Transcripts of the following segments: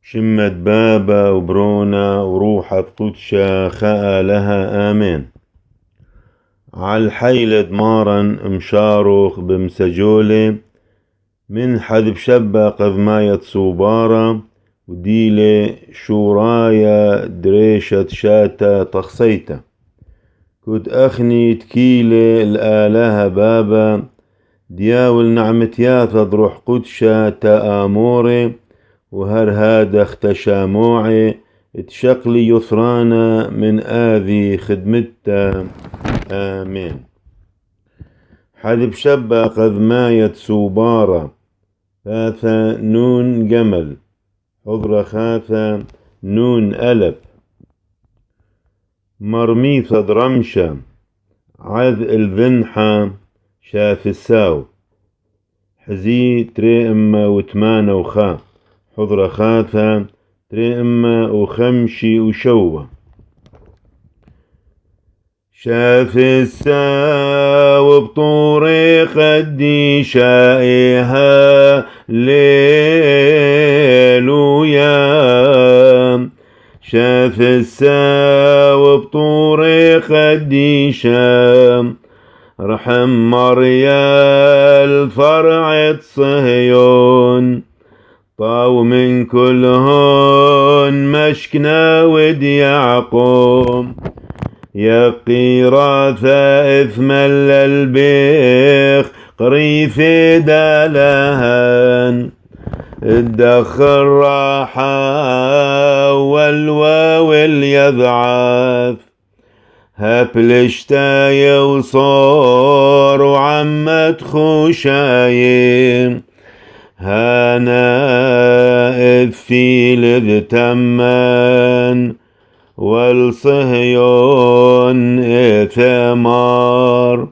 شمت بابا وبرونا وروحة قدشة خاء لها آمين. عالحيل دمارا مشاروخ بمسجولة من حذب شبا قذماية صوبارة وديلة شورايا دريشة شاتا تخصيتا كنت أخني تكيلة الآلهة بابا دياول نعمتيات ضروح قدشة تآموري وهر هذا اختشاموعي تشقلي يثرانا من آذي خدمتا آمين. حذب شبا قذماية صوبارة ثاثا نون جمل حضر خاثا نون ألب مرميثة درمشة عذ الذنحة شاف الساو حزي تري أما وتمانة وخا حضر خاثا تري أما وخمشي وشوة شاف الساو بطوري خدي شائها ليلويا شاف الساو بطوري خدي شام رحم مريال فرعة صهيون طاو من كلهن مشكنا ود يعقوب يا قيراثة إثما للبيخ قريف دالهن الدخر راحة والواو اليضعاف هبلشتاي وصور وعمت خوشايم هانا الثيل ذ تمان والصهيون ثمار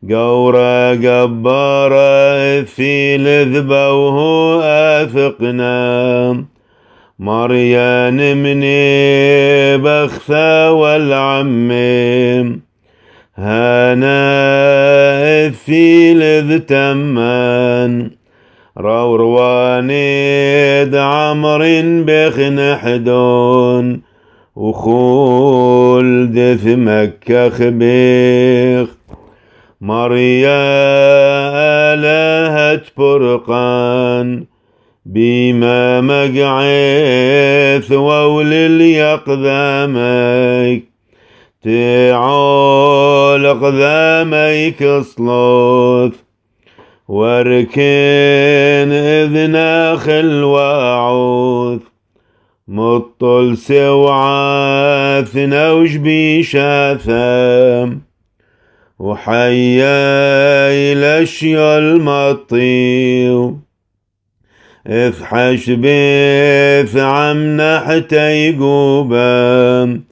قورة قبارة الثيل ذبوه آثقنا مريان مني بخثا والعميم هانا الثيل ذ تمان روروانيد عمر بخنحدون وخولد في مكة خبيخ مريا آلهة برقان بما مقعيث وول يقذاميك تعال قذاميك صلوث وركن إذنا خلواعوث مطل سوعاث نوش بشاثام وحياي الأشياء المطيو اثحش بيث عمنا حتى يقوبام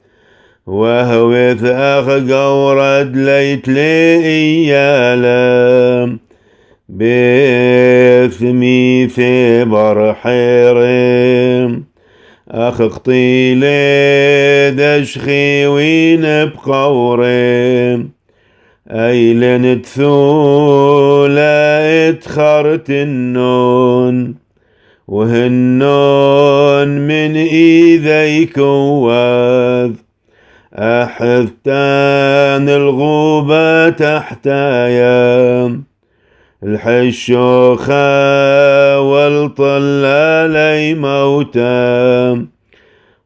وهوث أخ قورد ليت لي إيالام بيث ميثي برحيرم أخ قطيلي دشخي وين بقورم أيلن تثولا اتخرت النون وهنون من إيذيك واذ أحثتان الغوبة تحتايا الحشوخة والطلالي موتا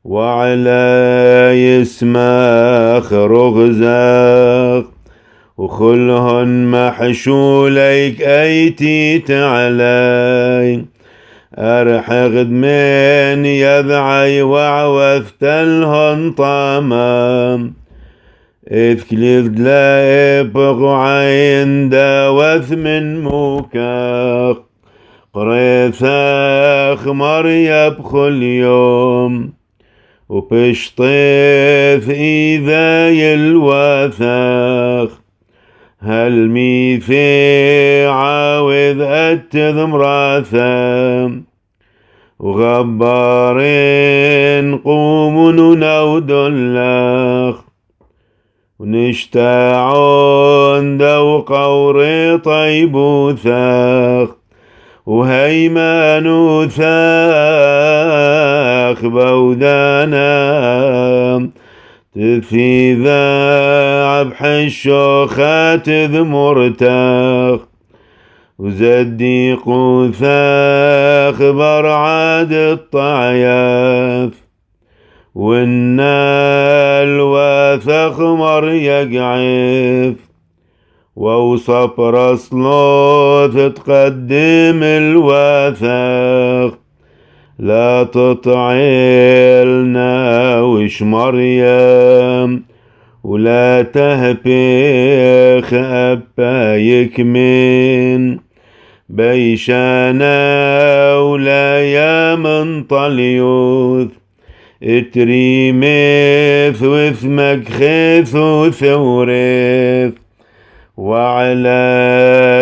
وعلى يسمخ رغزاق وخلهن محشوليك أيتي تعلاي أرحغد من يذعي وعوثتلهن طامام إذ كليذ لا يبغ عين داوث من موكاخ قريثاخ مريب كل يوم وبشطيث إذا يلواثاخ هل ميثي عاوذ أتذم راثام وغبارين قومون نود اللاخ ونشتاعون دو قوري طيب وثاخ وهيمان وثاخ بودانا تثي ذا عبح الشوخات ذمرتاخ وزديق ثاخ برعاد الطعياف والنال وثخ مر يقعف ووصب رسلوث تقدم الوثاق لا تطعيلنا وش مريم ولا تهبخ أبا يكمن بيشانا ولا يا من طليوث اتريمث وثمك خيث وثورث وعلى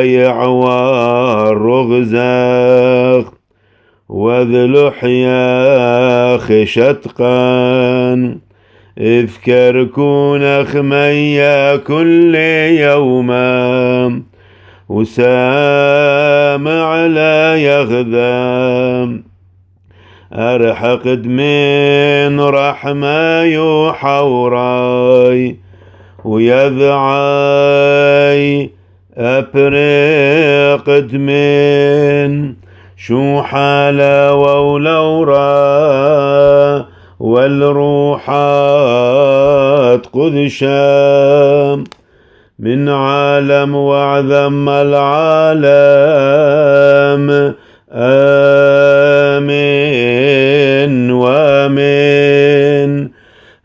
يعوار رغزاخ وذلح يا خشتقان اذكر كون خميا كل يوما وسامع لا يغذام أرحقد من رحمة يحوراي ويذعاي أبرقد من شو حالا ولورا والروحات قدشام من عالم وعظم العالم آمين وآمين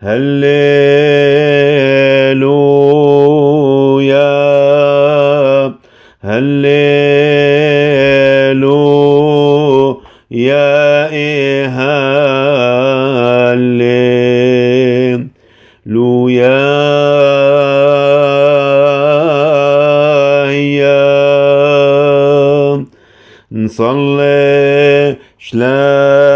هللويا هللويا هللويا نصلي شلا